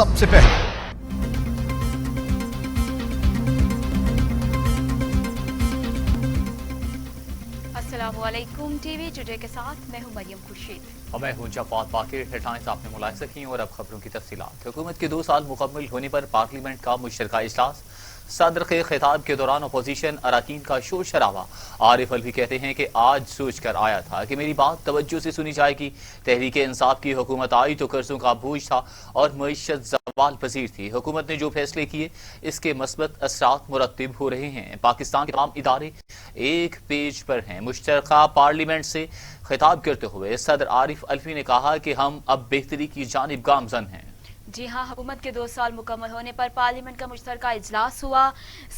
सबसे पहले अस्सलामुअलैकुम टीवी टुडे के साथ मैं हूं मरियम खुर्शीद और मैं हूं जफात बाकिर। हेडलाइंस आपने मुलाहिजा की और अब खबरों की तफसीलात। हुकूमत के 2 साल मुकम्मल होने पर पार्लियामेंट का मुश्तरका इजलास। सदर के खिताब के दौरान अपोजिशन अरकान का शोर शराबा। आरिफ अलवी कहते हैं कि आज सोच कर आया था कि मेरी बात तवज्जो से सुनी जाएगी। तहरीक इंसाफ की हुकूमत आई तो कर्जों का बोझ था और मईशत ज़वाल पजीर थी। हुकूमत ने जो फैसले किए इसके मस्बत असरात मुरतब हो रहे हैं। पाकिस्तान के तमाम इदारे एक पेज पर हैं। मुश्तरका पार्लियामेंट से खिताब करते हुए सदर आरिफ अलवी ने कहा कि हम अब बेहतरी की जानिब गामजन हैं। जी हां, हुकूमत के 2 साल मुकम्मल होने पर पार्लियामेंट का मुश्तरका इजलास हुआ।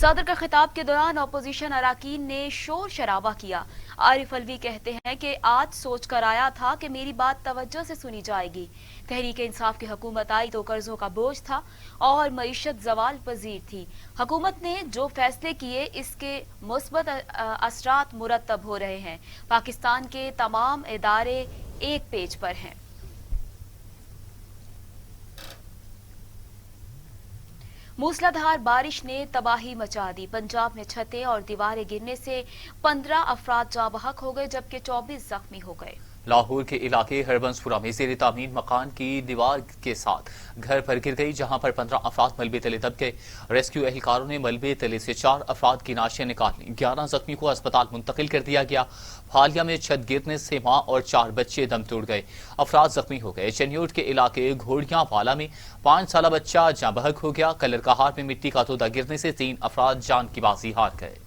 सदर का खिताब के दौरान अपोजिशन अरकान ने शोर शराबा किया। आरिफ अलवी कहते हैं कि आज सोच कर आया था कि मेरी बात तवज्जो से सुनी जाएगी। तहरीक इंसाफ की हुकूमत आई तो कर्जों का बोझ था और मईशत ज़वाल पजीर थी। हुकूमत ने जो फैसले किए इसके मुस्बत असरात मुरतब हो रहे हैं। पाकिस्तान के तमाम इदारे एक पेज पर हैं। मूसलाधार बारिश ने तबाही मचा दी। पंजाब में छतें और दीवारें गिरने से 15 अफराद जाँ बहक हो गए जबकि 24 जख्मी हो गए। लाहौर के इलाके हरबंसपुरा में ज़ेर तामीर मकान की दीवार के साथ घर पर गिर गई, जहां पर 15 अफराद मलबे तले दब गए। रेस्क्यू एहलकारों ने मलबे तले से 4 अफराद की नाशें निकाली। 11 जख्मी को अस्पताल मुंतकिल कर दिया गया। हालिया में छत गिरने से मां और 4 बच्चे दम तोड़ गए। अफराद जख्मी हो गए। चनियोट के इलाके घोड़ियां वाला में 5 साल बच्चा जाँ बहक हो गया। कलर कहार में मिट्टी का तोदा गिरने से 3 अफराद जान की बाजी हार गए।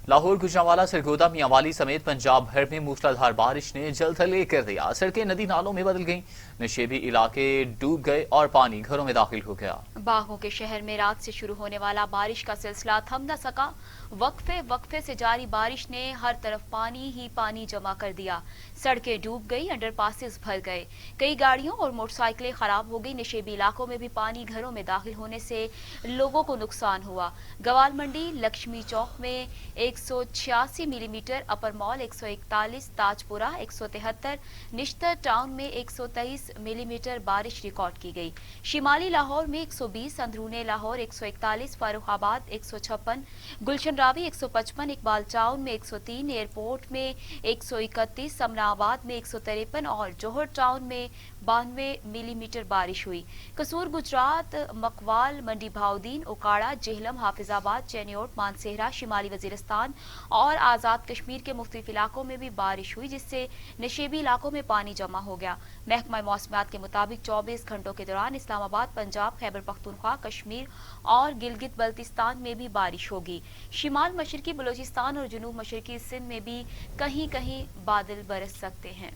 लाहौर, गुजरांवाला, सरगोदा, मियांवाली समेत पंजाब भर में मूसलाधार बारिश ने जलथल कर दिया। सड़कें नदी नालों में बदल गईं। नशेबी इलाके डूब गए और पानी घरों में दाखिल हो गया। बागों के शहर में रात से शुरू होने वाला बारिश का सिलसिला थम न सका। वक्फे से जारी बारिश ने हर तरफ पानी ही पानी जमा कर दिया। सड़कें डूब गई, अंडरपासेस भर गए, कई गाड़ियों और मोटरसाइकिलें खराब हो गई। नशेबी इलाकों में भी पानी घरों में दाखिल होने से लोगों को नुकसान हुआ। गवाल मंडी, लक्ष्मी चौक में 186 मिलीमीटर, अपर मॉल 141, ताजपुरा 173, निश्तर टाउन में 123 मिलीमीटर बारिश रिकॉर्ड की गई। शिमाली लाहौर में 120, अंदरूने लाहौर 141, फारुखाबाद 156, गुलशन रावी 155, इकबाल टाउन में 103, एयरपोर्ट में 131, समनाबाद में 153 और जोहर टाउन में 92 मिलीमीटर बारिश हुई। कसूर, गुजरात, मकवाल, मंडी भाउदीन, उकाड़ा, जेहलम, हाफिजाबाद, चेन्योट, मानसेहरा, शिमाली वजीरिस्तान और आज़ाद कश्मीर के मुख्तलिफ इलाकों में भी बारिश हुई, जिससे नशेबी इलाकों में पानी जमा हो गया। महकमा मौसमियात के मुताबिक 24 घंटों के दौरान इस्लामाबाद, पंजाब, खैबर पख्तूनख्वा, कश्मीर और गिलगित बल्तिस्तान में भी बारिश होगी। शिमाल मशरकी बलूचिस्तान और जनूब मशरकी सिंध में भी कहीं कहीं बादल बरस सकते हैं।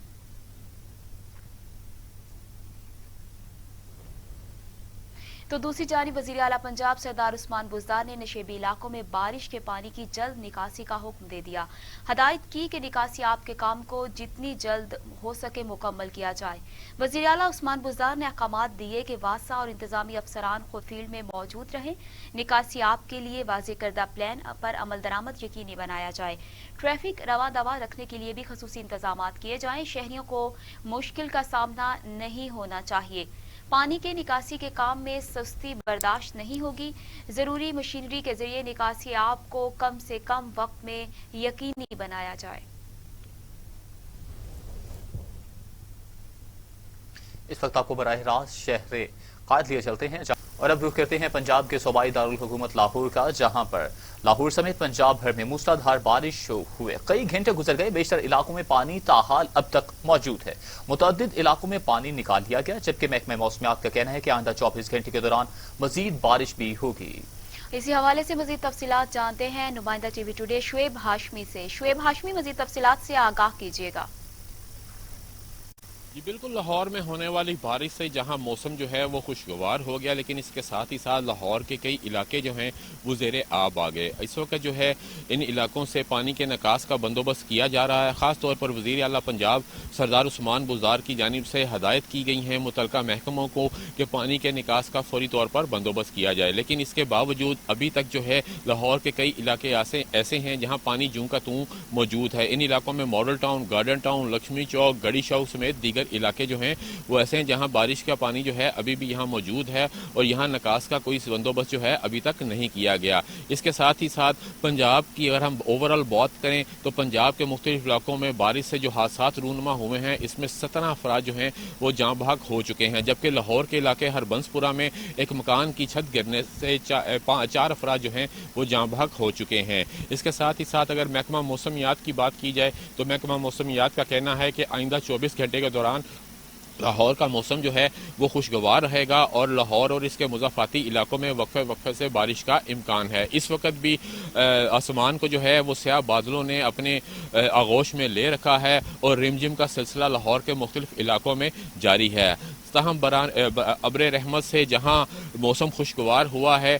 तो दूसरी जानिब वज़ीर आला पंजाब सरदार उस्मान बुज़दार ने नशेबी इलाकों में बारिश के पानी की जल्द निकासी का हुक्म दे दिया। हदायत की कि निकासी आप के काम को जितनी जल्द हो सके मुकम्मल किया जाए। वज़ीर आला उस्मान बुज़दार ने अहकामात दिए कि वासा और इंतजामी अफसरान खुद फील्ड में मौजूद रहें। निकासी आप के लिए वाज़े करदा प्लान पर अमल दरामद यकीनी बनाया जाए। ट्रैफिक रवा दवा रखने के लिए भी खसूसी इंतजाम किए जाएं। शहरियों को मुश्किल का सामना नहीं होना चाहिए। पानी के निकासी के काम में सुस्ती बर्दाश्त नहीं होगी। जरूरी मशीनरी के जरिए निकासी आप को कम से कम वक्त में यकीनी बनाया जाए। इस वक्त आपको बराह रास्त शहर कायद लिए चलते हैं और अब रुख करते हैं पंजाब के सूबाई दारुल हुकूमत लाहौर का, जहां पर लाहौर समेत पंजाब भर में मूसलाधार बारिश हुए कई घंटे गुजर गए। बेशतर इलाकों में पानी ताहाल अब तक मौजूद है। मुतअद्दिद इलाकों में पानी निकाल लिया गया, जबकि महकमा मौसमियात का कहना है कि आइंदा 24 घंटे के दौरान मजीद बारिश भी होगी। इसी हवाले से मजीद तफसीलात जानते हैं नुमाइंदा टीवी टुडे शुएब हाशमी से। शुएब हाशमी, मजीद तफसीलात से आगाह कीजिएगा। जी बिल्कुल, लाहौर में होने वाली बारिश से जहां मौसम जो है वो खुशगवार हो गया, लेकिन इसके साथ ही साथ लाहौर के कई इलाके जो हैं वो ज़ेरे आब आ गए। इस वक्त जो है इन इलाकों से पानी के निकास का बंदोबस्त किया जा रहा है। ख़ास तौर पर वज़ीर आला पंजाब सरदार उस्मान बुज़दार की जानिब से हदायत की गई हैं मुतलका महकमों को कि पानी के निकास का फौरी तौर पर बंदोबस्त किया जाए। लेकिन इसके बावजूद अभी तक जो है लाहौर के कई इलाके ऐसे हैं जहाँ पानी जूं का तूं मौजूद है। इन इलाकों में model town, garden town, Lakshmi Chowk, Garhi Chowk समेत दीगर علاقے جو ہیں وہ ایسے ہیں جہاں بارش کا پانی جو ہے ابھی بھی یہاں موجود ہے اور یہاں نکاس کا کوئی بندوبست جو ہے ابھی تک نہیں کیا گیا۔ اس کے ساتھ ہی ساتھ پنجاب کی اگر ہم اوورال بات کریں تو پنجاب کے مختلف علاقوں میں بارش سے جو حادثات رونما ہوئے ہیں اس میں 17 افراد جو ہیں وہ جاں بحق ہو چکے ہیں، جبکہ لاہور کے علاقے ہربنسپورہ میں ایک مکان کی چھت گرنے سے 4 افراد جو ہیں وہ جاں بحق ہو چکے ہیں۔ اس کے ساتھ ہی ساتھ اگر محکمہ موسمیات کی بات کی جائے تو محکمہ موسمیات کا کہنا ہے کہ آئندہ 24 گھنٹے کے دوران لاہور کا موسم جو ہے وہ خوشگوار رہے گا اور لاہور اور اس کے مضافاتی علاقوں میں وقفے وقفے سے بارش کا امکان ہے۔ اس وقت بھی آسمان کو جو ہے وہ سیاہ بادلوں نے اپنے آغوش میں لے رکھا ہے اور رمجم کا سلسلہ لاہور کے مختلف علاقوں میں جاری ہے۔ تاہم ابر رحمت سے جہاں موسم خوشگوار ہوا ہے،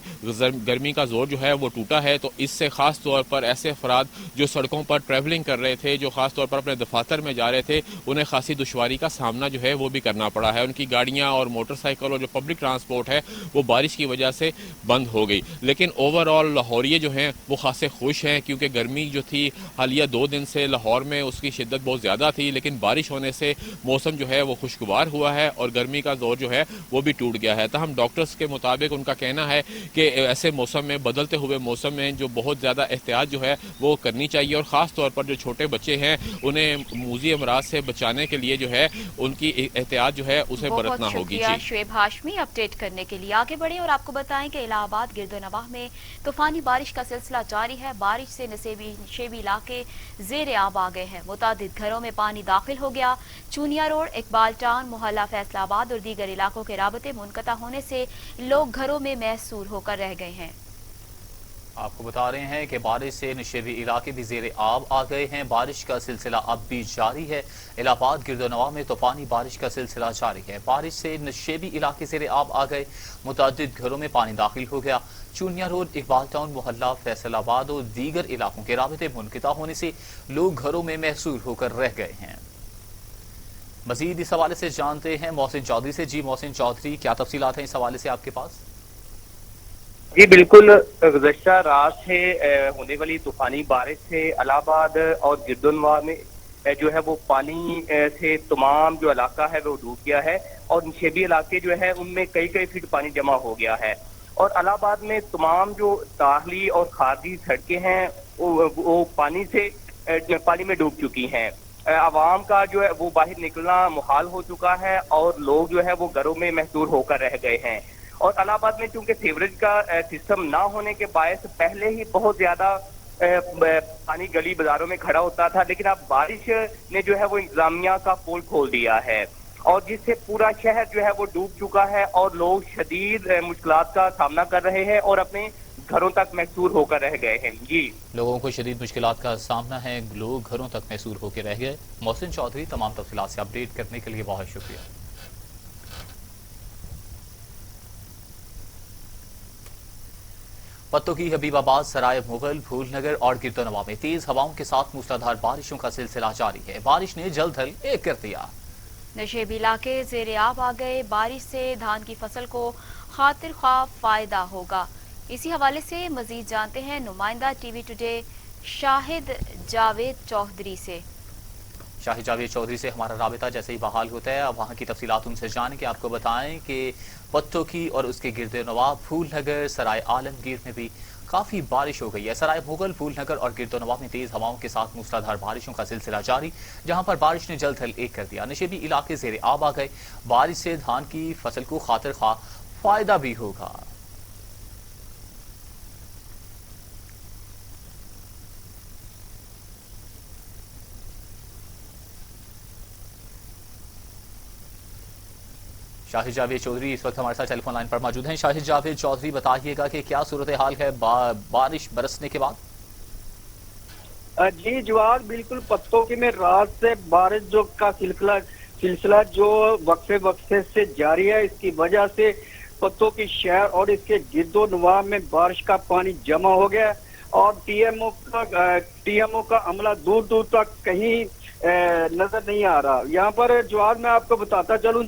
گرمی کا زور جو ہے وہ ٹوٹا ہے، تو اس سے خاص طور پر ایسے افراد جو سڑکوں پر ٹریولنگ کر رہے تھے، جو خاص طور پر اپنے دفاتر میں جا رہے تھے، انہیں خاصی دشواری کا سامنا جو ہے وہ بھی کرنا پڑا ہے۔ ان کی گاڑیاں اور موٹر سائیکل اور جو پبلک ٹرانسپورٹ ہے وہ بارش کی وجہ سے بند ہو گئی، لیکن اوور آل لاہوریے جو ہیں وہ خاصے خوش ہیں کیونکہ گرمی جو تھی حالیہ 2 دن سے لاہور میں اس کی شدت بہت زیادہ تھی، لیکن بارش ہونے سے موسم جو ہے وہ خوشگوار ہوا ہے اور گرمی کا زور جو ہے وہ بھی ٹوٹ گیا ہے۔ تاہم ڈاکٹرز کے مطابق ان کا کہنا ہے کہ ایسے موسم میں، بدلتے ہوئے موسم میں جو بہت زیادہ احتیاط جو ہے وہ کرنی چاہیے اور خاص طور پر جو چھوٹے بچے ہیں انہیں موذی امراض سے بچانے کے لیے جو ہے ان کی احتیاط جو ہے اسے برتنا ہوگی۔ بہت شکریہ شعیب ہاشمی اپڈیٹ کرنے کے لیے۔ آگے بڑھیں اور آپ کو بتائیں کہ الہ آباد گرد و نواح میں طوفانی بارش کا سلسلہ جاری ہے۔ بارش سے نشیبی علاقے زیر آب آ گئے ہیں، متعدد گھروں میں پانی داخل ہو گیا۔ چونیا روڈ، اقبال ٹاؤن، محلہ فیصل آباد اور دیگر علاقوں کے رابطے منقطع ہونے سے لوگ گھروں میں محصور ہو کر رہ گئے ہیں۔ آپ کو بتا رہے ہیں کہ بارش سے نشیبی علاقے بھی زیر آب آ گئے ہیں۔ بارش کا سلسلہ اب بھی جاری ہے۔ الہ آباد گرد و نواح میں طوفانی بارش کا سلسلہ جاری ہے۔ بارش سے نشیبی علاقے زیر آب آ گئے، متعدد گھروں میں پانی داخل ہو گیا۔ چونیا روڈ، اقبال ٹاؤن، محلہ فیصل آباد اور دیگر علاقوں کے رابطے منقطع ہونے سے لوگ گھروں میں محصور ہو کر رہ گئے ہیں۔ مزید اس حوالے سے جانتے ہیں محسن چودھری سے۔ جی محسن چودھری، کیا تفصیلات ہیں اس حوالے سے آپ کے پاس؟ جی بالکل، گزشتہ رات سے ہونے والی طوفانی بارش سے الہ آباد اور گرد و نواح میں جو ہے وہ پانی سے تمام جو علاقہ ہے وہ ڈوب گیا ہے اور نشیبی علاقے جو ہے ان میں کئی فٹ پانی جمع ہو گیا ہے اور الہ آباد میں تمام جو داخلی اور خارجی سڑکیں ہیں وہ پانی میں ڈوب چکی ہیں۔ عوام کا جو ہے وہ باہر نکلنا محال ہو چکا ہے اور لوگ جو ہے وہ گھروں میں محصور ہو کر رہ گئے ہیں۔ اور الہ آباد میں چونکہ سیوریج کا سسٹم نہ ہونے کے باعث پہلے ہی بہت زیادہ پانی گلی بازاروں میں کھڑا ہوتا تھا، لیکن اب بارش نے جو ہے وہ انتظامیہ کا پول کھول دیا ہے اور جس سے پورا شہر جو ہے وہ ڈوب چکا ہے اور لوگ شدید مشکلات کا سامنا کر رہے ہیں اور اپنے گھروں تک محصور ہو کر رہ گئے ہیں۔ جی لوگوں کو شدید مشکلات کا سامنا ہے، لوگ گھروں تک محصور ہو کے رہ گئے۔ محسن چودھری، تمام تفصیلات سے اپڈیٹ کرنے کے لیے بہت شکریہ۔ پتوں کی حبیب آباد، سرائے مغل، پھول نگر اور گرد و نواح میں تیز ہواؤں کے ساتھ موسلادھار بارشوں کا سلسلہ جاری ہے۔ بارش نے جل تھل ایک کر دیا۔ نشیبی علاقے زیر آب آ گئے۔ بارش سے دھان کی فصل کو خاطر خواہ فائدہ ہوگا۔ اسی حوالے سے مزید جانتے ہیں نمائندہ ٹی وی ٹوڈے شاہد جاوید چودھری سے۔ شاہد جاوید چودھری سے ہمارا رابطہ جیسے ہی بحال ہوتا ہے، اب وہاں کی تفصیلات ان سے جان کے آپ کو بتائیں کہ پتوں کی اور اس کے گرد و نواح، پھول نگر، سرائے عالمگیر میں بھی کافی بارش ہو گئی ہے۔ سرائے مغل، پھول نگر اور گرد و نواح میں تیز ہواؤں کے ساتھ موسلادھار بارشوں کا سلسلہ جاری، جہاں پر بارش نے جل تھل ایک کر دیا۔ نشیبی علاقے زیر آب آ گئے۔ بارش سے دھان کی فصل کو خاطر خواہ فائدہ بھی ہوگا۔ شاہد جاوید چودھری اس وقت ہمارے ساتھ ٹیلی فون لائن پر موجود ہیں۔ شاہد جاوید چودھری، بتائیے گا کہ کیا صورتحال ہے بارش برسنے کے بعد؟ جی جواد، بالکل پتوں کی میں رات سے بارش جو کا سلسلہ جو وقفے سے جاری ہے، اس کی وجہ سے پتوں کی شہر اور اس کے گرد و نواح میں بارش کا پانی جمع ہو گیا اور ٹی ایم او کا عملہ دور دور تک کہیں نظر نہیں آ رہا۔ یہاں پر جواد میں آپ کو بتاتا چلوں،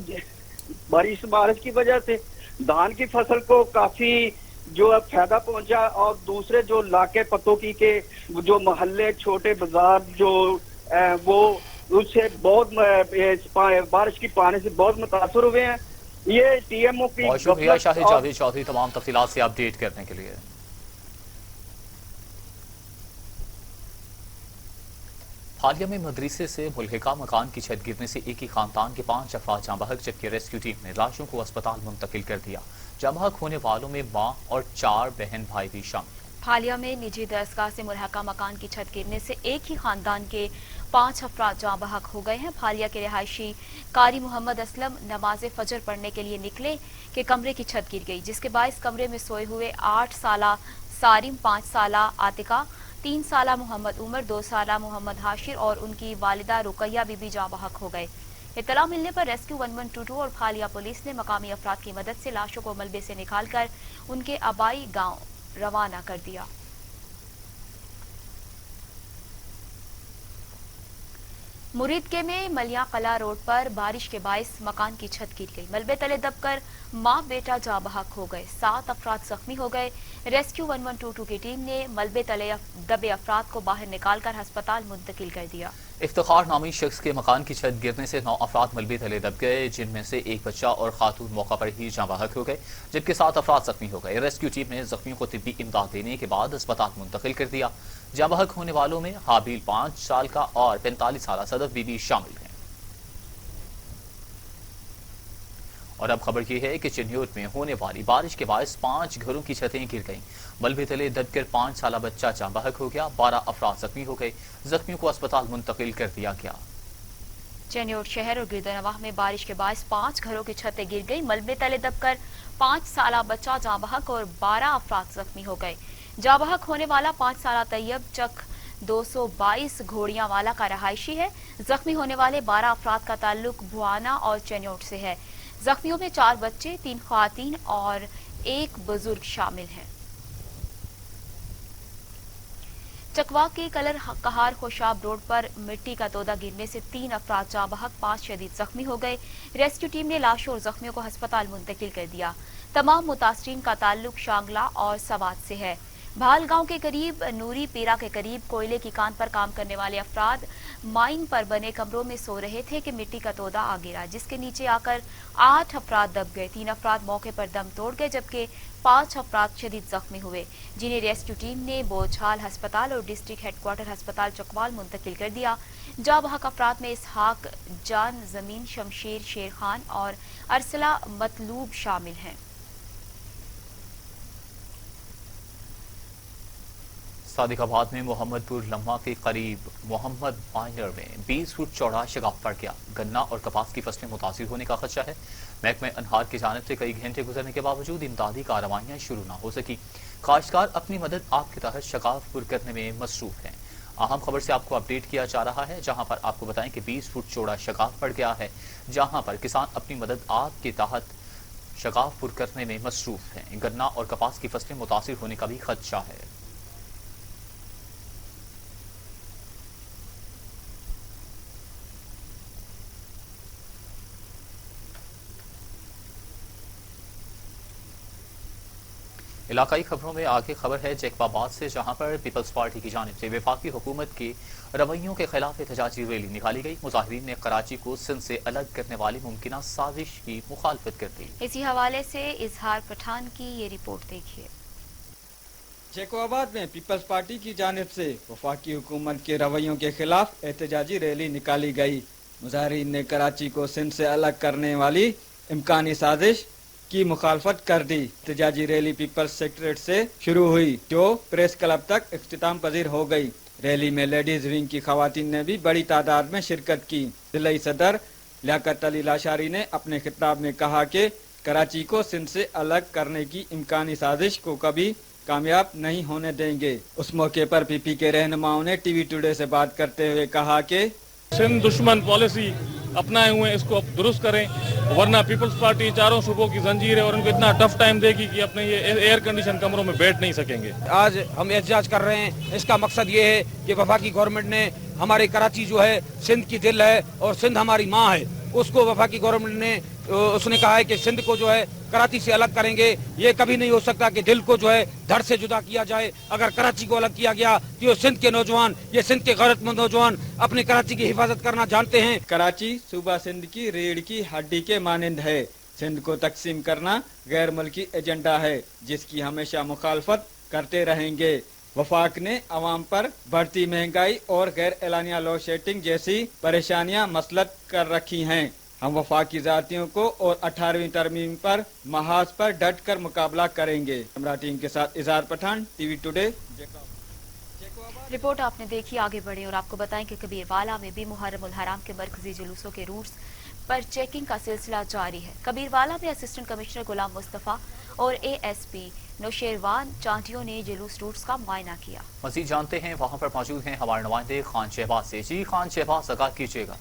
بارش کی وجہ سے دھان کی فصل کو کافی جو فائدہ پہنچا اور دوسرے جو علاقے پتوں کی کے جو محلے، چھوٹے بازار جو وہ उससे बहुत बारिश की पानी से बहुत मुतासर हुए हैं। ये टीएमओ की बहुत शुक्रिया गफलत शाहिद और जावेद चौधरी तमाम तफसीलात से अपडेट करने के लिए। हालिया में मदरसे से मुल्हिका मकान की छत गिरने से एक ही खानदान के 5 अफराद जाँ बहक, जबकि रेस्क्यू टीम ने लाशों को अस्पताल मुंतकिल कर दिया। जाँ बहक होने वालों में मां और 4 बहन भाई भी शामिल। हालिया में निजी दरसगाह से मुल्हिका मकान की छत गिरने से एक ही खानदान के 5 अफराद जाँ बहक हो गए हैं। हालिया के रिहायशी कारी मोहम्मद असलम नमाज फजर पढ़ने के लिए निकले कि कमरे की छत गिर गई, जिसके बायस कमरे में सोए हुए 8 साला सारिम, 5 साला आतिका, 3 साला मोहम्मद उमर, 2 साला मोहम्मद हाशिर और उनकी वालिदा रुकैया बीबी जाँ बहक हो गए। इत्तला मिलने पर रेस्क्यू 1122 और हालिया पुलिस ने मकामी अफराद की मदद से लाशों को मलबे से निकालकर उनके आबाई गांव रवाना कर दिया। मुरीदके में मलिया कला रोड पर बारिश के बायस मकान की छत गिर गई। मलबे तले दबकर मां बेटा जाँ बहक हो गए, 7 अफराद जख्मी हो गए। रेस्क्यू 1122 की टीम ने मलबे तले दबे अफराद को बाहर निकालकर अस्पताल मुंतकिल कर दिया। इफ्तिखार नामी शख्स के मकान की छत गिरने से 9 अफराद मलबे तले दब गए, जिनमें से एक बच्चा और खातून मौका पर ही जाँ बहक हो गए, जबकि 7 अफराद जख्मी हो गए। रेस्क्यू टीम ने जख्मियों को तिब्बी इमदाद देने के बाद अस्पताल मुंतकिल कर दिया। जाँ बहक होने वालों में हाबिल 5 साल का और 45 साल सदफ बीबी शामिल हैं। और अब खबर यह है कि चिन्योट में होने वाली बारिश के बायस 5 घरों की छतें गिर गईं। मलबे तले दबकर 5 साला बच्चा जाँ बहक हो गया, 12 अफराद जख्मी हो गए। जख्मियों को अस्पताल मुंतकिल कर दिया गया। चिन्योट शहर और गिरदनवाह में बारिश के बायस 5 घरों की छतें गिर गई। मलबे तले दबकर 5 साला बच्चा जाँ बहक और 12 अफराद जख्मी हो गए। जाँ बहक होने वाला 5 साला तैयब चक 222 घोड़ियां वाला का रहायशी है। जख्मी होने वाले 12 अफराद का ताल्लुक भुआना और चिन्योट से है। जख्मियों में 4 बच्चे, 3 ख्वातीन और 1 बुजुर्ग शामिल हैं। चकवा के कलर कहार खोशाब रोड पर मिट्टी का तोदा गिरने से 3 अफराद जाँ बहक, 5 शदीद जख्मी हो गए। रेस्क्यू टीम ने लाशों और जख्मियों को अस्पताल मुंतकिल कर दिया। तमाम मुतासरीन का ताल्लुक शांगला और सवात से है। भाल गांव के करीब नूरी पीरा के करीब कोयले की कान पर काम करने वाले अफराद माइन पर बने कमरों में सो रहे थे कि मिट्टी का तोदा आ गिरा, जिसके नीचे आकर 8 अफराद दब गए। 3 अफराद मौके पर दम तोड़ गए, जबकि 5 अफराद शदीद जख्मी हुए, जिन्हें रेस्क्यू टीम ने बोछाल अस्पताल और डिस्ट्रिक्ट हेडक्वार्टर अस्पताल चकवाल मुंतकिल कर दिया। जाँ बहक अफराद में इसहाक जान, जमीन, शमशेर शेर खान और अरसला मतलूब शामिल हैं। सादिकाबाद में मोहम्मदपुर लम्हा के करीब मोहम्मद माइनर में 20 फुट चौड़ा शगाफ पड़ गया। गन्ना और कपास की फसलें मुतासिर होने का खदशा है। महकमे अनहार की जानिब से कई घंटे गुजरने के बावजूद इमदादी कार्रवाइयां शुरू न हो सकी। काश्तकार अपनी मदद आप के तहत शगाफ पुर करने में मसरूफ हैं। अहम खबर से आपको अपडेट किया जा रहा है, जहां पर आपको बताएं कि 20 फुट चौड़ा शगाफ पड़ गया है, जहां पर किसान अपनी मदद आप के तहत शगाफ पुर करने में मसरूफ हैं। गन्ना और कपास की फसलें मुतासिर होने का भी खदशा है। इलाकाई खबरों में आगे खबर है जैकबाबाद से, जहां पर पीपल्स पार्टी की जानिब से वफाकी हुकूमत के रवैयों के खिलाफ एहतजाजी रैली निकाली गई। मुजाहिरीन ने कराची को सिंध से अलग करने वाली मुमकिन साजिश की मुखालफत कर दी। इसी हवाले से इजहार पठान की ये रिपोर्ट देखिए। जैकबाबाद में पीपल्स पार्टी की जानिब से वफाकी हुकूमत के रवैयों के खिलाफ एहतजाजी रैली निकाली गई। मुजाहिरीन ने कराची को सिंध से अलग करने वाली इम्कानी साजिश की मुखालफत कर दी। एहतजाजी रैली पीपल्स सेक्रेटरीट से शुरू हुई, जो प्रेस क्लब तक इख्तिताम पजीर हो गई। रैली में लेडीज विंग की खवातीन ने भी बड़ी तादाद में शिरकत की। जिला सदर लियाकत अली लाशारी ने अपने खिताब में कहा कि कराची को सिंध से अलग करने की इम्कानी साजिश को कभी कामयाब नहीं होने देंगे। उस मौके पर पीपी के रहनुमाओं ने टीवी टुडे से बात करते हुए कहा कि सिंध दुश्मन पॉलिसी अपनाए हुए हैं, इसको अब दुरुस्त करें, वरना पीपल्स पार्टी चारों सूबों की जंजीर है और उनको इतना टफ टाइम देगी कि अपने ये एयर कंडीशन कमरों में बैठ नहीं सकेंगे। आज हम एहतजाज कर रहे हैं, इसका मकसद ये है कि वफाकी गवर्नमेंट ने हमारी कराची जो है सिंध की दिल है और सिंध हमारी माँ है, उसको वफाकी गवर्नमेंट ने उसने कहा है कि सिंध को जो है कराची से अलग करेंगे। ये कभी नहीं हो सकता कि दिल को जो है धड़ से जुदा किया जाए। अगर कराची को अलग किया गया तो ये सिंध के नौजवान, ये सिंध के गैरतमंद नौजवान अपने कराची की हिफाजत करना जानते हैं। कराची सूबा सिंध की रीढ़ की हड्डी के मानंद है। सिंध को तकसीम करना गैर मुल्की एजेंडा है जिसकी हमेशा मुखालफत करते रहेंगे। वफाक ने अवाम पर बढ़ती महंगाई और गैर एलानिया लोड शेडिंग जैसी परेशानियां मसलत कर रखी हैं। हम वफाकी जातियों को और 18वीं तरमीम पर महाज पर डट कर मुकाबला करेंगे। हमरा टीम के साथ इजहार पठान, टीवी टुडे। रिपोर्ट आपने देखी, आगे बढ़े और आपको बताएं कि कबीरवाला में भी मुहर्रम उल हराम के मरकजी जुलूसों के रूट्स पर चेकिंग का सिलसिला जारी है। कबीरवाला में असिस्टेंट कमिश्नर गुलाम मुस्तफा और ASP नौशेरवान चांटियों ने जुलूस रूट्स का मुआयना किया। मजीद जानते हैं, वहाँ पर मौजूद हैं हमारे नुमाइंदे खान शहबाज से। जी खान शहबाज, आगाह कीजिएगा।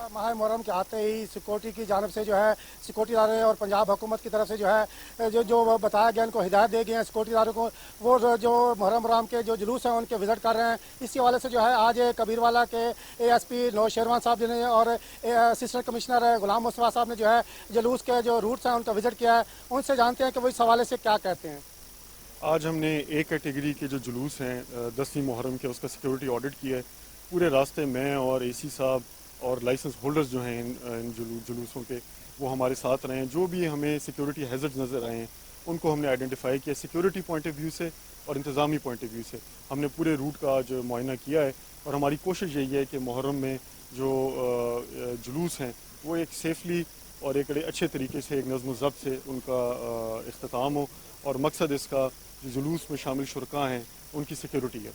माह मुहर्रम के आते ही सिक्योरिटी की जानब से जो है सिक्योरिटी इदारे और पंजाब हुकूमत की तरफ से जो है जो बताया गया, उनको हिदायत दी गई है सिक्योरिटी इदारों को, वो जो मुहर्रम के जो जुलूस हैं उनके विजिट कर रहे हैं। इसी हवाले से जो है आज कबीरवाला के ASP नौशेरवान साहब ने और असिस्टेंट कमिश्नर गुलाम मुस्तफा साहब ने जो है जुलूस के जो रूट्स हैं उनका विजिट किया है। उनसे जानते हैं कि वो इस हवाले से क्या कहते हैं। आज हमने A कैटेगरी के जो जुलूस हैं 10वीं मुहर्रम के, उसका सिक्योरिटी ऑडिट किया है। पूरे रास्ते मैं और AC साहब और लाइसेंस होल्डर्स जो हैं इन जुलूसों के, वो हमारे साथ रहे हैं। जो भी हमें सिक्योरिटी हैज़र्ड्स नज़र आए हैं उनको हमने आइडेंटिफाई किया सिक्योरिटी पॉइंट ऑफ व्यू से और इंतज़ामी पॉइंट ऑफ व्यू से। हमने पूरे रूट का जो मुआयना किया है और हमारी कोशिश यही है कि मुहर्रम में जो जुलूस हैं वो एक सेफली और एक अच्छे तरीके से, एक नज़्म ज़ब्त से उनका इख्तिताम हो। और मकसद इसका जो जुलूस में शामिल शुरका हैं उनकी सिक्योरिटी है।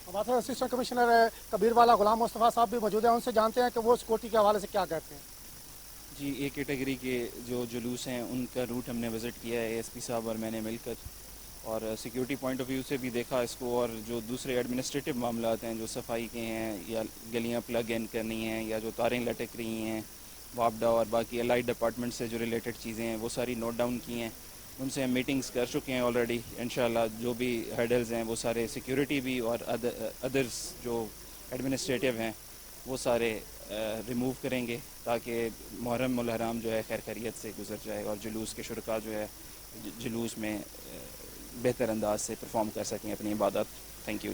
हमारे असिस्टेंट कमिश्नर कबीरवाला गुलाम मुस्तफा साहब भी मौजूद हैं, उनसे जानते हैं कि वो सिक्योरिटी के हवाले से क्या कहते हैं। जी, A कैटेगरी के जो जुलूस हैं उनका रूट हमने विज़िट किया है ASP साहब और मैंने मिलकर, और सिक्योरिटी पॉइंट ऑफ व्यू से भी देखा इसको। और जो दूसरे एडमिनिस्ट्रेटिव मामला हैं जो सफाई के हैं या गलियां प्लग इन करनी हैं या जो तारें लटक रही हैं, वापडा और बाकी अलाइड डिपार्टमेंट से जो रिलेटेड चीज़ें हैं वो सारी नोट डाउन की हैं। उनसे हम मीटिंग्स कर चुके हैं ऑलरेडी। इंशाल्लाह जो भी हर्डल्स हैं वो सारे सिक्योरिटी भी और अदर्स जो एडमिनिस्ट्रेटिव हैं वो सारे रिमूव करेंगे ताकि मुहर्रम उल हराम जो है खैर खैरियत से गुजर जाए और जुलूस के शुरका जो है जुलूस में बेहतर अंदाज से परफॉर्म कर सकें अपनी इबादत। Thank you.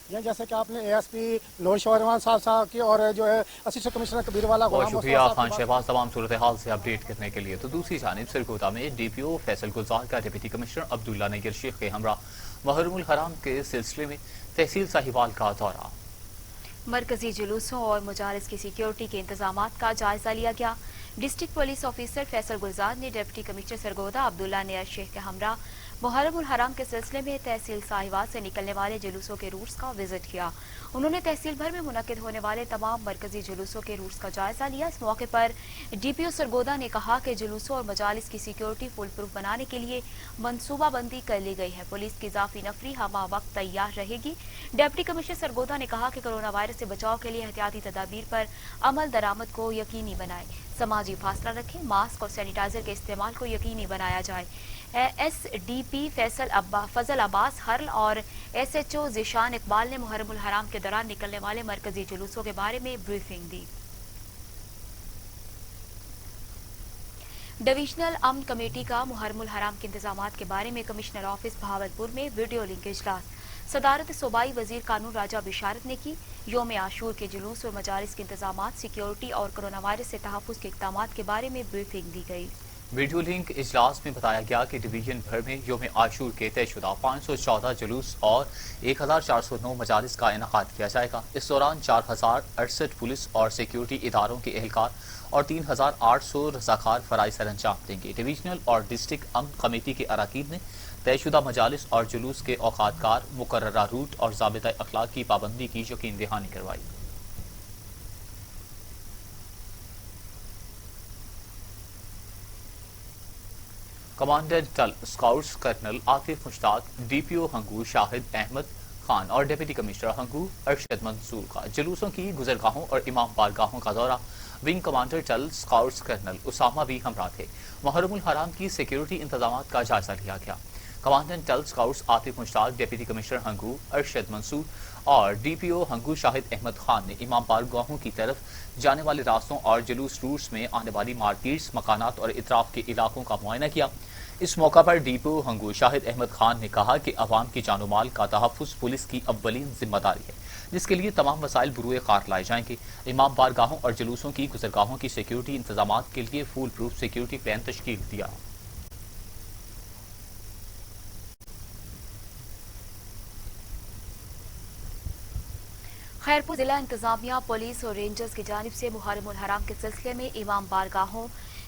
ये जैसे कि आपने ASP नौशेरवान साहब की और जो है असिस्टेंट कमिश्नर कबीरवाला बहुत शुक्रिया खान शहबाज तमाम सूरत हाल से अपडेट करने के लिए। तो दूसरी जानिब सरगोदा में DPO फैसल गुलजार का डिप्टी कमिश्नर अब्दुल्ला नैयर शेख के हमरा मुहर्रम उल हराम के सिलसिले में तहसील साहिवाल का दौरा। मरकजी जुलूसों और मुजालिस की सिक्योरिटी के इंतजामात का जायजा लिया गया। डिस्ट्रिक्ट पुलिस ऑफिसर फैसल गुलजार ने डिप्टी कमिश्नर सरगोदा अब्दुल्ला नैयर शेख के हमरा मुहर्रम उल हराम के सिलसिले में तहसील साहिवाल से निकलने वाले जुलूसों के रूट्स का विजिट किया। उन्होंने तहसील भर में मुनक्किद होने वाले तमाम मरकजी जुलूसों के रूट्स का जायजा लिया। इस मौके पर DPO सरगोदा ने कहा कि जुलूसों और मजालिस की सिक्योरिटी फुल प्रूफ बनाने के लिए मनसूबाबंदी कर ली गई है। पुलिस की इजाफी नफरी हमा वक्त तैयार रहेगी। डिप्टी कमिश्नर सरगोदा ने कहा कि कोरोना वायरस से बचाव के लिए एहतियाती तदाबीर पर अमल दरामद को यकीनी बनाए, समाजी फासला रखें, मास्क और सैनिटाइजर के इस्तेमाल को यकीनी बनाया जाए। SDP फजल अब्बास हर्ल और SHO ज़िशान इकबाल ने मुहर्रम उल हराम के दौरान निकलने वाले मरकजी जुलूसों के बारे में ब्रीफिंग दी। डिविजनल अमन कमेटी का मुहर्रम उल हराम के इंतजामात के बारे में कमिश्नर ऑफिस बहावलपुर में वीडियो लिंक इजलास। सदारत सूबाई वजीर कानून राजा बिशारत ने की। योम आशूर के जुलूस और मजालिस के इंतजामात, सिक्योरिटी और कोरोना वायरस से तहफ़्फ़ुज़ के इक़दामात के बारे में ब्रीफिंग दी गई। वीडियो लिंक इजलास में बताया गया कि डिवीजन भर में योम आशूर के तयशुदा 514 जुलूस और 1409 मजालिस का इनेकाद किया जाएगा। इस दौरान 4068 पुलिस और सिक्योरिटी इदारों के एहलकार और 3800 रज़ाकार फ़राइज़ सर अंजाम देंगे। डिवीजनल और डिस्ट्रिक्ट अमन कमेटी के अरकान ने तयशुदा मजालिस और जुलूस के औकातकार, मुकर्ररा रूट और ज़ाबिता अखलाक की पाबंदी की यकीन दहानी करवाई। कमांडेंटल scouts colonel Atif Mushtaq, DPO Hangu Shahid Ahmad Khan और डिप्टी कमिश्नर हंगू अरशद मंसूर का जुलूसों की गुजरगाहों और इमाम बारगाहों का दौरा। Wing commander Thal scouts colonel Usama भी हमरा थे। मुहर्रम उल हराम की सिक्योरिटी इंतजामात का जायजा लिया गया। Commandant Thal scouts Atif Mushtaq, deputy commissioner Hangu Arshad Mansoor और DPO हंगू शाहिद अहमद खान ने इमाम बारगाहों की तरफ जाने वाले रास्तों और जुलूस रूट्स में आने वाली मार्केट्स, मकानात और इतराफ के इलाकों का मुआयना किया। इस मौका पर DPO हंगू शाहिद अहमद खान ने कहा कि अवाम की जानो माल का तहफ़्फ़ुज़ पुलिस की अव्वलीन जिम्मेदारी है, जिसके लिए तमाम वसाइल बुरुए कार लाए जाएंगे। इमाम बारगाहों और जुलूसों की गुजरगाहों की सिक्योरिटी इंतजामात के लिए फुल प्रूफ सिक्योरिटी प्लान तश्कील दिया। खैरपुर जिला इंतजामिया, पुलिस और रेंजर्स की जानिब से मुहर्रमुल हराम के सिलसिले में इमाम बारगाहों,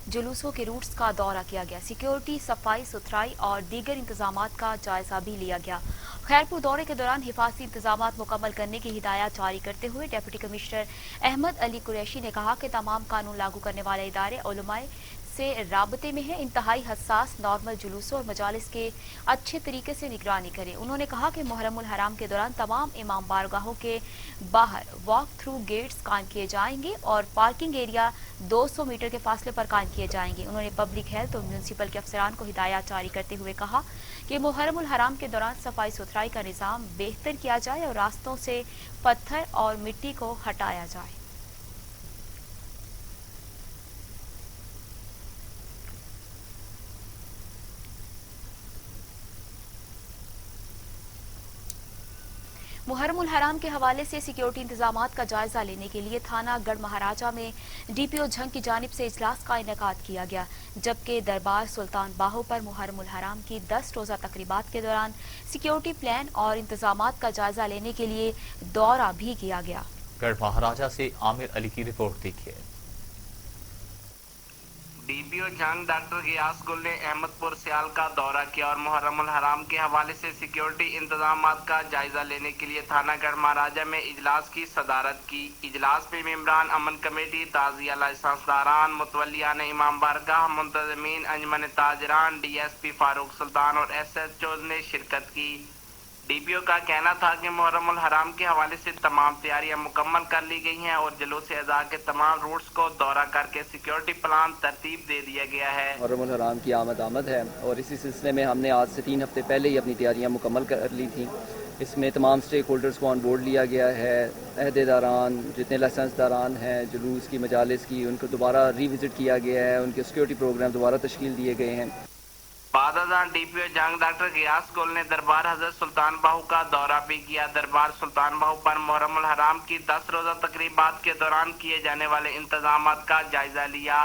जुलूसों के रूट्स का दौरा किया गया। सिक्योरिटी, सफाई सुथराई और दीगर इंतजामात का जायजा भी लिया गया। खैरपुर दौरे के दौरान हिफाजती इंतजामात मुकम्मल करने की हिदायत जारी करते हुए डिप्टी कमिश्नर अहमद अली कुरैशी ने कहा कि तमाम कानून लागू करने वाले इदारे उलमाए से राबते में है। इंतहाई हसास नॉर्मल जुलूसों और मजालिस के अच्छे तरीके से निगरानी करें। उन्होंने कहा कि मुहर्रमुल हराम के दौरान तमाम इमाम बारगाहों के बाहर वॉक थ्रू गेट्स कायम किए जाएंगे और पार्किंग एरिया 200 मीटर के फासले पर कायम किए जाएंगे। उन्होंने पब्लिक हेल्थ और म्यूनसिपल के अफसरान को हिदायत जारी करते हुए कहा कि मुहर्रमुल हराम के दौरान सफाई सुथराई का निज़ाम बेहतर किया जाए और रास्तों से पत्थर और मिट्टी को हटाया जाए। मुहर्रमुल हराम के हवाले से सिक्योरिटी इंतजामात का जायजा लेने के लिए थाना गढ़ महाराजा में DPO झंग की जानिब से इजलास का इनेकाद किया गया, जबकि दरबार सुल्तान बाहू पर मुहर्रमुल हराम की 10 रोजा तकरीबात के दौरान सिक्योरिटी प्लान और इंतजामात का जायजा लेने के लिए दौरा भी किया गया। गढ़ महाराजा से आमिर अली की रिपोर्ट देखिए। DPO जंग डॉक्टर गियास गुल ने अहमदपुर सियाल का दौरा किया और मुहर्रमुल हराम के हवाले से सिक्योरिटी इंतजामात का जायजा लेने के लिए थाना गढ़ महाराजा में इजलास की सदारत की। इजलास में मेंबरान अमन कमेटी, ताजिया लाइसेंसदारान, मुतवल्लियान इमाम बारगाह, मुंतजमीन, अंजमन ताजरान, DSP फारूक सुल्तान और SHOs ने शिरकत की। DPO का कहना था कि मुहर्रमुल हराम के हवाले से तमाम तैयारियां मुकम्मल कर ली गई हैं और जुलूस अज़ा के तमाम रूट्स को दौरा करके सिक्योरिटी प्लान तरतीब दे दिया गया है। मुहर्रमुल हराम की आमद है और इसी सिलसिले में हमने आज से 3 हफ्ते पहले ही अपनी तैयारियां मुकम्मल कर ली थी। इसमें तमाम स्टेक होल्डर्स को ऑन बोर्ड लिया गया है। अहदेदारान, जितने लाइसेंसदारान हैं जुलूस की, मजालिस की, उनको दोबारा रिविजिट किया गया है। उनके सिक्योरिटी प्रोग्राम दोबारा तश्कील दिए गए हैं। बादादान DPO जंग डॉक्टर गियास गुल ने दरबार हजरत सुल्तान बाहू का दौरा भी किया। दरबार सुल्तान बाहू पर मुहर्रमुल हराम की 10 रोजा तकरीबात के दौरान किए जाने वाले इंतजामात का जायजा लिया।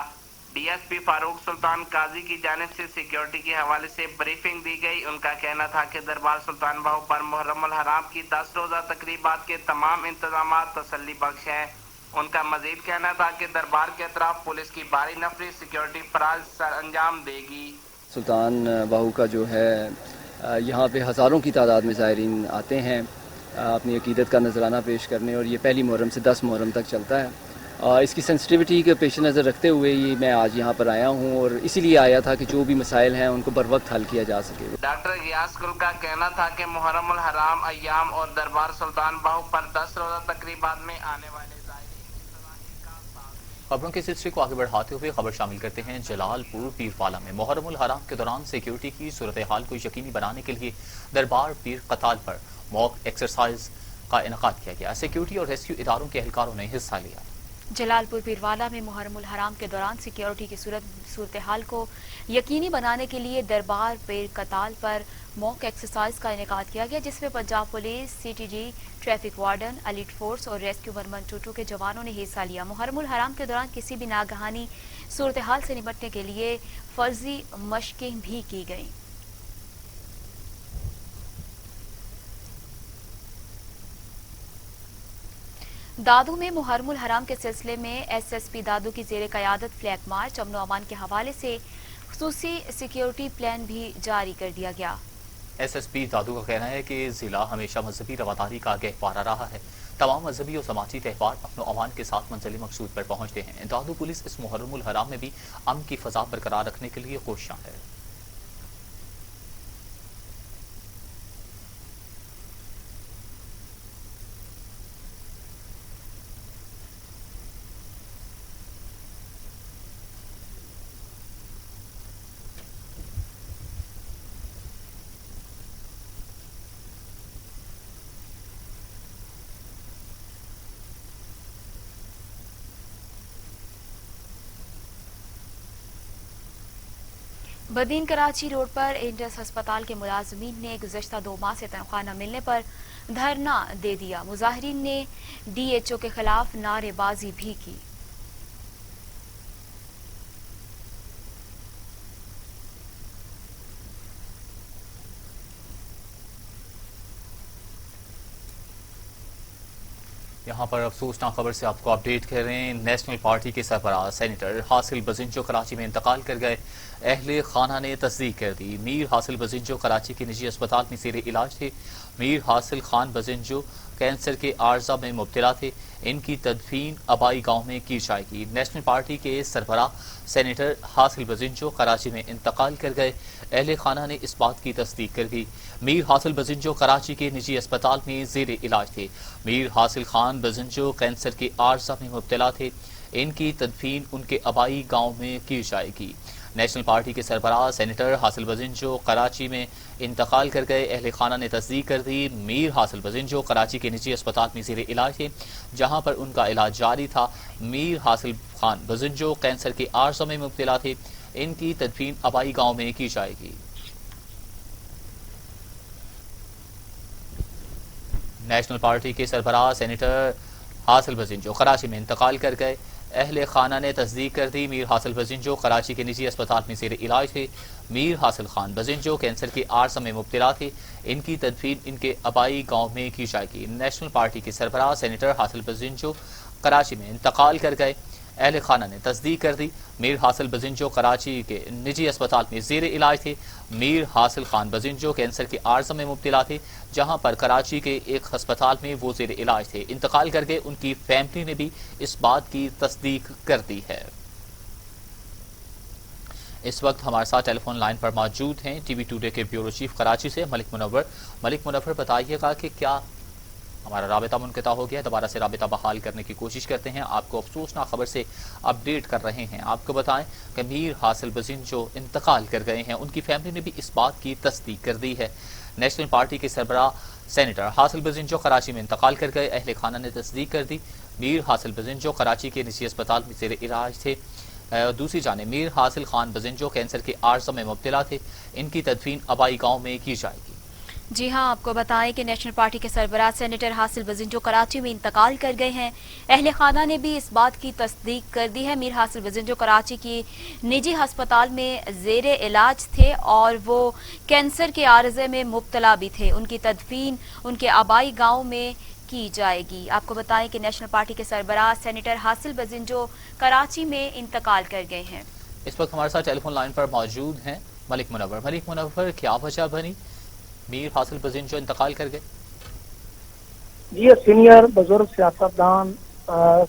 DSP फारूक सुल्तान काजी की जानिब से सिक्योरिटी के हवाले से ब्रीफिंग दी गई। उनका कहना था कि दरबार सुल्तान बाहू पर मुहर्रमुल हराम की 10 रोजा तकरीबात के तमाम इंतजामात तसल्ली बख्श हैं। उनका मजीद कहना था कि दरबार के अतराफ पुलिस की भारी नफरी सिक्योरिटी फराज सर अंजाम देगी। सुल्तान बाहू का जो है यहाँ पे हज़ारों की तादाद में ज़ायरीन आते हैं अपनी अकीदत का नजराना पेश करने, और ये पहली मुहर्रम से 10 मुहर्रम तक चलता है। इसकी सेंसिटिविटी के पेश नज़र रखते हुए ही मैं आज यहाँ पर आया हूँ और इसीलिए आया था कि जो भी मसाइल हैं उनको बर वक्त हल किया जा सके। डॉक्टर गियास गुल का कहना था कि मुहर्रमुल हराम अय्याम और दरबार सुल्तान बाहू पर 10 रोजा तकरीबात में आने वाले खबरों के सिलसिले को आगे बढ़ाते हुए खबर शामिल करते हैं। जलालपुर पीरवाला में मुहर्रमुल हराम के दौरान सिक्योरिटी की सूरत हाल को यकीनी बनाने के लिए दरबार पीर कताल पर मॉक एक्सरसाइज का इनेकाद किया गया। सिक्योरिटी और रेस्क्यू इदारों के एहलकारों ने हिस्सा लिया। जलालपुर पीरवाला में मुहर्रमुल हराम के दौरान सिक्योरिटी की सूरत हाल को यकीनी बनाने के लिए दरबार पीर कताल पर मॉक एक्सरसाइज का इनेकाद किया गया, जिसमें Punjab police, CTG, traffic warden, elite force और रेस्क्यू 112 के जवानों ने हिस्सा लिया। मुहर्रमुल हराम के दौरान किसी भी नागहानी सूरत हाल से निपटने के लिए फर्जी मशकें भी की गईं। दादू में मुहर्रमुल हराम के सिलसिले में SSP दादू की जेर क़यादत फ्लैग मार्च, अमन अमान के हवाले से खुसूसी सिक्योरिटी प्लान भी जारी कर दिया गया। SSP दादू का कहना है कि जिला हमेशा मजहबी रवादारी का गहवारा रहा है। तमाम मजहबी और समाजी त्यौहार अपनो अमान के साथ मंजिल मकसूद पर पहुंचते हैं। दादू पुलिस इस मुहर्रमुल हराम में भी अमन की फजा बरकरार रखने के लिए कोशियां है। बदीन कराची रोड पर इंडस अस्पताल के मुलाजमीन ने गुज़श्ता 2 माह से तनख्वाह न मिलने पर धरना दे दिया। मुजाहिरीन ने DHO के खिलाफ नारेबाजी भी की। यहाँ पर अफसोसनाक खबर से आपको अपडेट कर रहे हैं। नेशनल पार्टी के सरबराह सेनेटर हासिल बजिंजो कराची में इंतकाल कर गए। अहले खाना ने तस्दीक कर दी। मीर हासिल बजिंजो कराची के निजी अस्पताल में ज़ेरे इलाज थे। मीर हासिल खान बजिंजो कैंसर के आर्जा में मुब्तला थे। इनकी तदफीन आबाई गांव में की जाएगी। नेशनल पार्टी के सरबराह सेनेटर हासिल बजिंजो कराची में इंतकाल कर गए। अहले खाना ने इस बात की तस्दीक कर दी। मीर हासिल बजिंजो कराची के निजी अस्पताल में ज़ेरे इलाज थे। मीर हासिल खान बजिंजो कैंसर के आर्जा में मुब्तला थे। इनकी तदफीन उनके आबाई गांव में की जाएगी। नेशनल पार्टी के सरबराह सेनेटर हासिल बजिंजो कराची में इंतकाल कर गए। अहले खाना ने तस्दीक कर दी। मीर हासिल बजिंजो कराची के निजी अस्पताल में ज़ेरे इलाज थे, जहां पर उनका इलाज जारी था। मीर हासिल खान बजिंजो कैंसर के आर्जा में मुब्तला थे। इनकी तदफीन आबाई गांव में की जाएगी। नेशनल पार्टी के सरबराह सेनेटर हासिल बजिंजो कराची में इंतकाल कर गए। अहले खाना ने तस्दीक कर दी। मीर हासिल बजिंजो कराची के निजी अस्पताल में ज़ेरे इलाज थे। मीर हासिल खान बजिंजो कैंसर के आर्जा में मुब्तला थे। इनकी तदफीन इनके आबाई गांव में की जाएगी। नेशनल पार्टी के सरबराह सेनेटर हासिल बजिंजो कराची में इंतकाल कर गए। अहले खाना ने तस्दीक कर दी। मीर हासिल बजिंजो कराची के निजी अस्पताल में ज़ेरे इलाज थे। मीर हासिल खान बजिंजो कैंसर के आर्जा में मुब्तला थे, जहां पर कराची के एक अस्पताल में वो ज़ेरे इलाज थे। इंतकाल कर गए। उनकी फैमिली ने भी इस बात की तस्दीक कर दी है। इस वक्त हमारे साथ टेलीफोन लाइन पर मौजूद हैं टीवी टुडे के ब्यूरो चीफ कराची से मलिक मुनव्वर। मलिक मुनव्वर, बताइएगा कि क्या हमारा राबिता मुनक़ता हो गया, दोबारा से राबिता बहाल करने की कोशिश करते हैं। आपको अफसोसनाक खबर से अपडेट कर रहे हैं। आपको बताएं कि मीर हासिल बजिंजो इंतकाल कर गए हैं। उनकी फैमिली ने भी इस बात की तस्दीक कर दी है। नेशनल पार्टी के सरबराह सेनेटर हासिल बजिंजो कराची में इंतकाल कर गए। अहले खाना ने तस्दीक कर दी। मीर हासिल बजिंजो कराची के निजी अस्पताल में ज़ेरे इलाज थे। दूसरी जानिब मीर हासिल खान बजिंजो कैंसर के आर्जा में मुब्तला थे। इनकी तदफीन आबाई गांव में की जाएगी। जी हां, आपको बताएं कि नेशनल पार्टी के सरबराह सेनेटर हासिल बजिंजो कराची में इंतकाल कर गए हैं। अहले खाना ने भी इस बात की तस्दीक कर दी है। मीर हासिल बजिंजो कराची की निजी अस्पताल में ज़ेरे इलाज थे और वो कैंसर के आर्जे में मुब्तला भी थे। उनकी तदफीन उनके आबाई गांव में की जाएगी। आपको बताएं कि नेशनल पार्टी के सरबराह सेनेटर हासिल बजिंजो कराची में इंतकाल कर गए हैं। इस वक्त हमारे साथ टेलीफोन लाइन पर मौजूद हैं मलिक मुनव्वर। मलिक मुनव्वर, क्या वजह बनी मीर हासिल बजिंजो इंतकाल कर गए? जी, सीनियर बुजुर्ग सियासतदान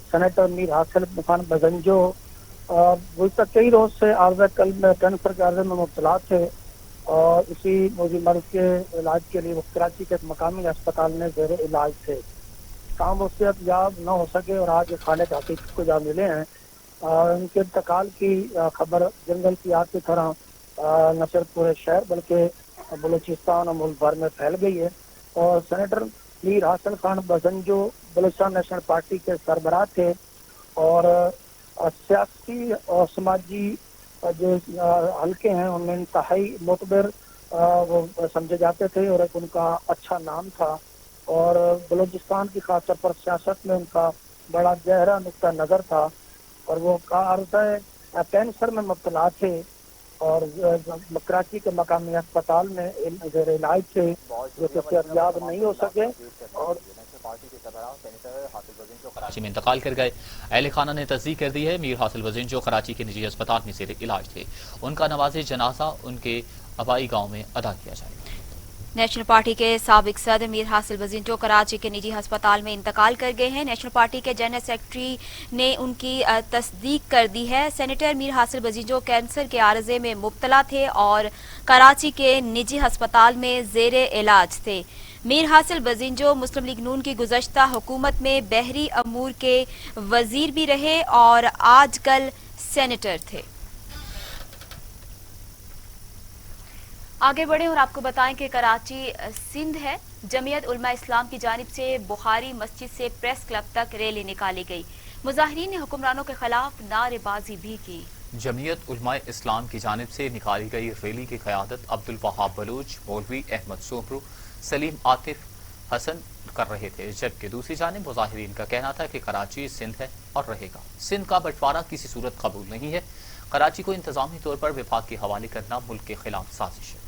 सेनेटर मीर हासिल खान बजिंजो गुज़श्ता कई रोज से आर्ज़ा कैंसर के आर्ज़े में मुब्तला थे और इसी मौजूद मर्ज के इलाज के लिए वो कराची के मकामी अस्पताल में ज़ेरे इलाज थे। काम वो सेहतयाब न हो सके और आज खाने के हकीकत को जा मिले हैं। उनके इंतकाल की खबर जंगल की आग की तरह न सिर्फ पूरे शहर बल्कि बलूचिस्तान और मुल्क भर में फैल गई है। और सेनेटर मीर हासिल खान बजिंजो बलूचिस्तान नेशनल पार्टी के सरबराह थे और सियासी और समाजी जो हल्के हैं उनमें इंतहाई मोतबर वो समझे जाते थे और एक उनका अच्छा नाम था और बलूचिस्तान की खास तौर पर सियासत में उनका बड़ा गहरा नुक्ता नज़र था और वो अर्ज़ा कैंसर में मुब्तला थे और कराची के मकामी अस्पताल में ज़ेरे इलाज थे जो कि सेहतयाब नहीं हो सके और पार्टी के सरबराह सेनेटर हासिल बजिंजो कराची में इंतकाल कर गए। अहले खाना ने तस्दीक कर दी है। मीर हासिल बजिंजो कराची के निजी अस्पताल में ज़ेरे इलाज थे। उनका नवाज़े जनाजा उनके आबाई गांव में अदा किया जाएगा। नेशनल पार्टी के साबिक सदर मीर हासिल बजिंजो कराची के निजी अस्पताल में इंतकाल कर गए हैं। नेशनल पार्टी के जनरल सेक्रेटरी ने उनकी तस्दीक कर दी है। सेनेटर मीर हासिल बजिंजो कैंसर के आर्जे में मुब्तला थे और कराची के निजी अस्पताल में ज़ेरे इलाज थे। मीर हासिल बजिंजो मुस्लिम लीग नून की गुज़श्ता हुकूमत में बहरी अमूर के वजीर भी रहे और आजकल सेनेटर थे। आगे बढ़े और आपको बताएं कि कराची सिंध है जमीयत उलमा इस्लाम की जानिब से बुखारी मस्जिद से प्रेस क्लब तक रैली निकाली गई। मुजाहिरीन ने हुक्मरानों के खिलाफ नारेबाजी भी की। जमीयत उलमाए इस्लाम की जानिब से निकाली गई रैली की क़यादत अब्दुल वहाब बलूच, मौलवी अहमद सोमरू, सलीम आतिफ हसन कर रहे थे, जबकि दूसरी जानिब मुजाहिरीन का कहना था कि कराची सिंध है और रहेगा। सिंध का बंटवारा किसी सूरत कबूल नहीं है। कराची को इंतजामी तौर पर विफाक के हवाले करना मुल्क के खिलाफ साजिश है।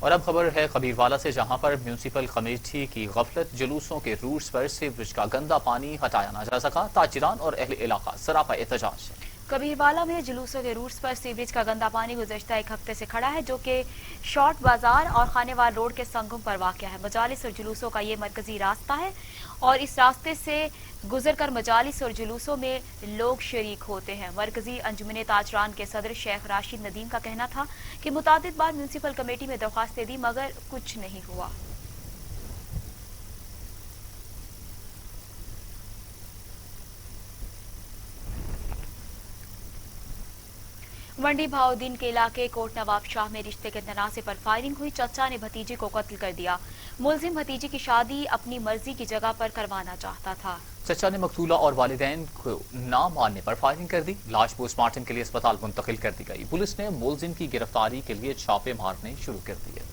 और अब खबर है कबीरवाला से, जहां पर म्यूनिसिपल कमेटी की गफलत जुलूसों के रूट्स पर सीवरेज का गंदा पानी हटाया ना जा सका। ताजिरान और अहले इलाका सरापा एहतजाज है। कबीरवाला में जुलूसों के रूट्स पर सीवरेज का गंदा पानी गुज़श्ता एक हफ्ते से खड़ा है, जो कि शॉर्ट बाजार और खानेवाल रोड के संगम पर वाक़ है। मजालिस और जुलूसों का ये मरकजी रास्ता है और इस रास्ते से गुजरकर मजालिस और जुलूसों में लोग शरीक होते हैं। मरकजी अंजुमन ताजरान के सदर शेख राशिद नदीम का कहना था कि मुतादिद बार म्यूनिसिपल कमेटी में दरख्वास्तें दी मगर कुछ नहीं हुआ। मंडी भाउद्दीन के इलाके कोट नवाब शाह में रिश्ते के तनाज़े पर फायरिंग हुई। चचा ने भतीजे को कत्ल कर दिया। मुलजिम भतीजे की शादी अपनी मर्जी की जगह पर करवाना चाहता था। चचा ने मकतूला और वालिदैन को ना मानने पर फायरिंग कर दी। लाश पोस्टमार्टम के लिए अस्पताल मुंतकिल कर दी गई। पुलिस ने मुलजिम की गिरफ्तारी के लिए छापे मारने शुरू कर दिए।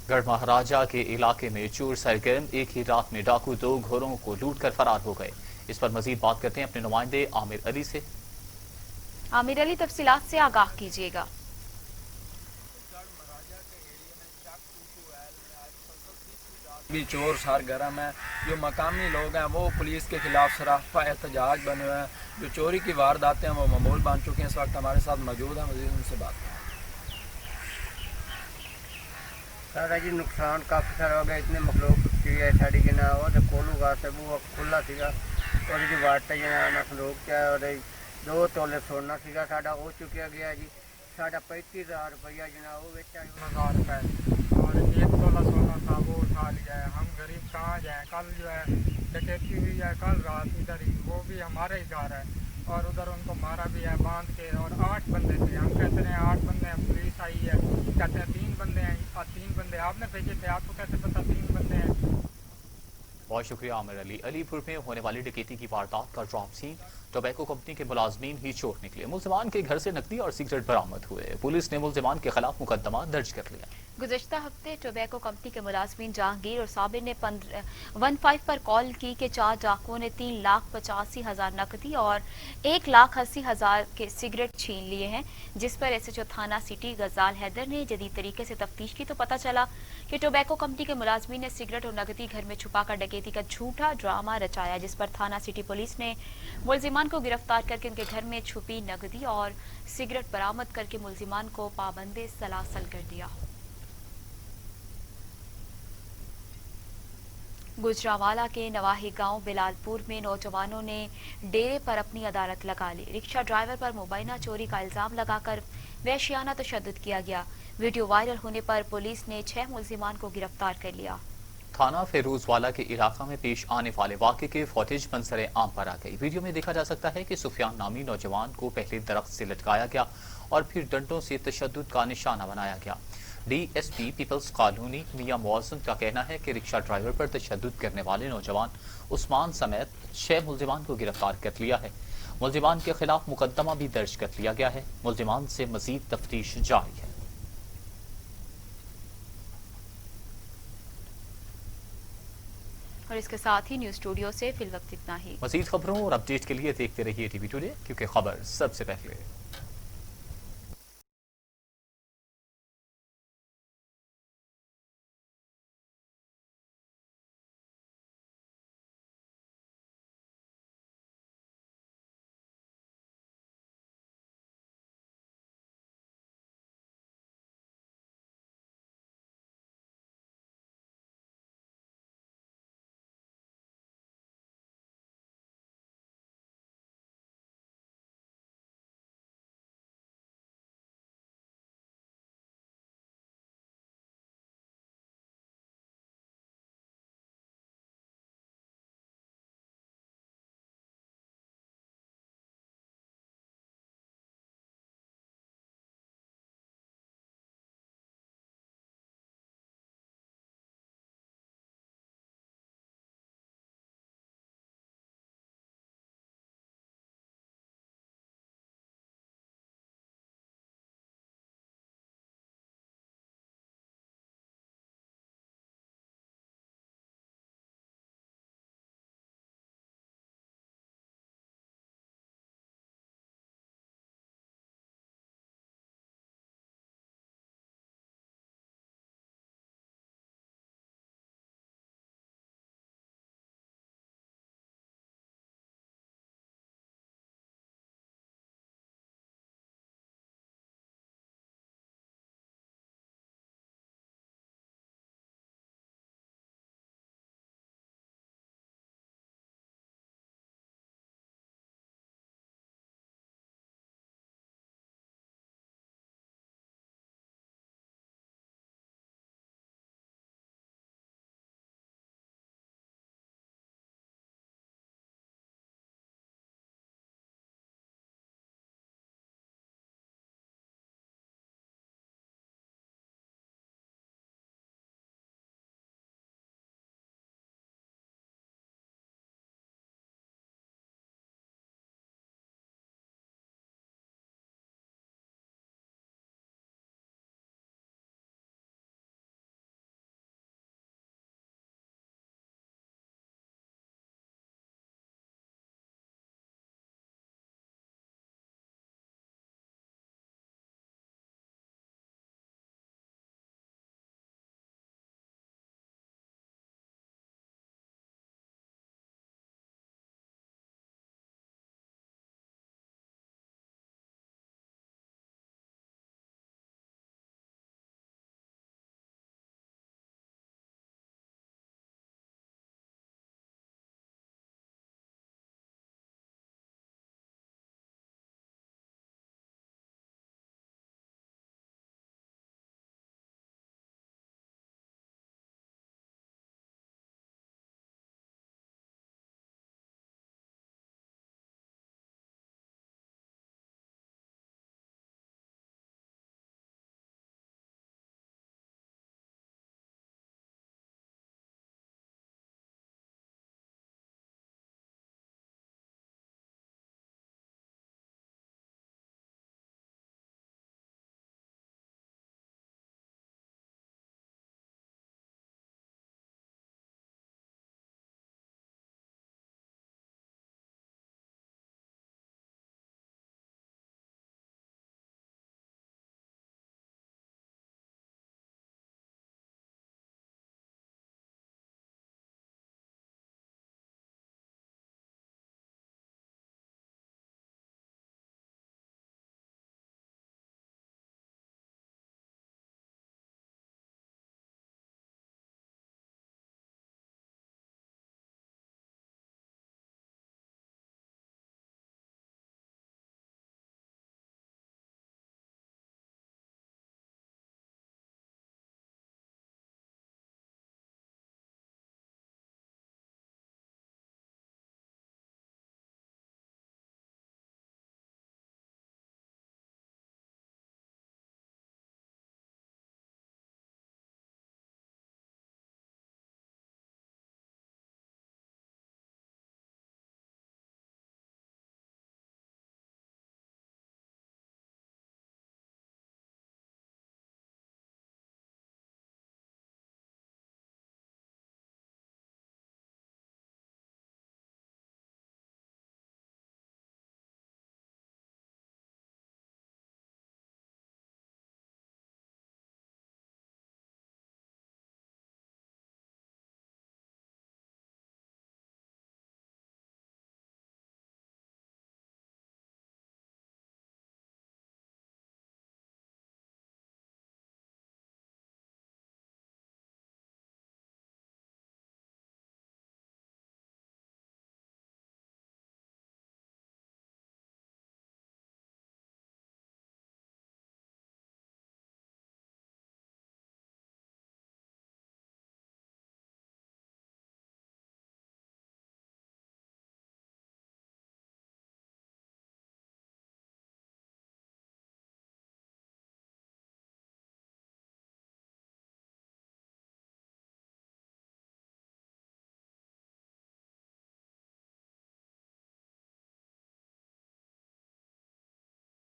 गढ़ महाराजा के इलाके में चोर सरगर्म, एक ही रात में डाकू 2 घरों को लूट कर फरार हो गए। इस पर मजीद बात करते हैं अपने नुमाइंदे आमिर अली से। आमिर अली, तफसीलात से आगाह कीजिएगा। भी चोर सरगर्म है। जो मकामी लोग हैं वो पुलिस के खिलाफ सराफा एहतजाज बने हुए हैं। जो चोरी की वारदातें हैं वो मामूल बन चुके हैं। इस वक्त हमारे साथ मौजूद हैं, मजीद उनसे बात करें। सारा जी नुकसान काफ़ी सारा हो गया। इतने मखलूक चिड़िया साड़ी जना और कोलू घास है वो खुला सीगा और जी वाटा जना मखलूक क्या और 2 तोले सोना सीगा साड़ा हो चुकिया गया जी। साड़ा 35,000 रुपया जना वो बेचा 1000 रुपये और 1 तोला सोना था वो उठा लिया है। हम गरीब कहाँ जाएँ। कल जो है डकैती हुई है, कल रात इधर ही, वो भी हमारे ही घर है और उधर उनको मारा भी है बांध के। और 8 बंदे थे। हम कहते रहे 8 बंदे हैं, पुलिस आई है कहते हैं 3 बंदे हैं। 3 बंदे आपने भेजे थे, आपको कैसे पता 3 बंदे हैं। बहुत शुक्रिया आमिर अली। अलीपुर में होने वाली डकैती की वारदात का ड्रॉप सीन। टोबैको कंपनी के मुलाजमीन ही चोर निकले। मुलजिमान के घर से नकदी और सिगरेट बरामद हुए। पुलिस ने मुलजिमान के खिलाफ मुकदमा दर्ज कर लिया। गुज़श्ता हफ्ते टोबैको कंपनी के मुलाजमीन जहांगीर और साबिर ने 15 पर कॉल की कि 4 डाकुओं ने 3,85,000 नकदी और 1,80,000 के सिगरेट छीन लिए हैं, जिस पर SHO थाना सिटी गजाल हैदर ने जदीद तरीके से तफ्तीश की तो पता चला कि टोबैको कंपनी के मुलाजमीन ने सिगरेट और नकदी घर में छुपाकर डकैती का झूठा ड्रामा रचाया, जिस पर थाना सिटी पुलिस ने मुलजिमान को गिरफ्तार करके उनके घर में छुपी नकदी और सिगरेट बरामद करके मुलजिमान को पाबंदे सलासल कर दिया। गुजरावाला के नवाही गांव बिलालपुर में नौजवानों ने डेरे पर अपनी अदालत लगा ली। रिक्शा ड्राइवर पर मुबैना चोरी का इल्जाम लगाकर वहशियाना तशद्दुद किया गया। वीडियो वायरल होने पर पुलिस ने 6 मुलजिमान को गिरफ्तार कर लिया। थाना फेरोजवाला के इलाका में पेश आने वाले वाक़े के फुटेज मंजर आम पर आ गई। वीडियो में देखा जा सकता है कि सुफियान नामी नौजवान को पहले दरख्त से लटकाया गया और फिर डंडों से तशद्दुद का निशाना बनाया गया। DSP पीपल्स कॉलोनी मियां मुअज्जम का कहना है कि रिक्शा ड्राइवर पर तशद्दुद करने वाले नौजवान उस्मान समेत 6 मुलजिमान को गिरफ्तार कर लिया है। मुलजिमान के खिलाफ मुकदमा भी दर्ज कर लिया गया है। मुलजिमान से मजीद तफ्तीश जारी है। और इसके साथ ही न्यूज स्टूडियो से फिलवक्त इतना ही। मजीद खबरों और अपडेट के लिए देखते रहिए TV टुडे, क्योंकि खबर सबसे पहले।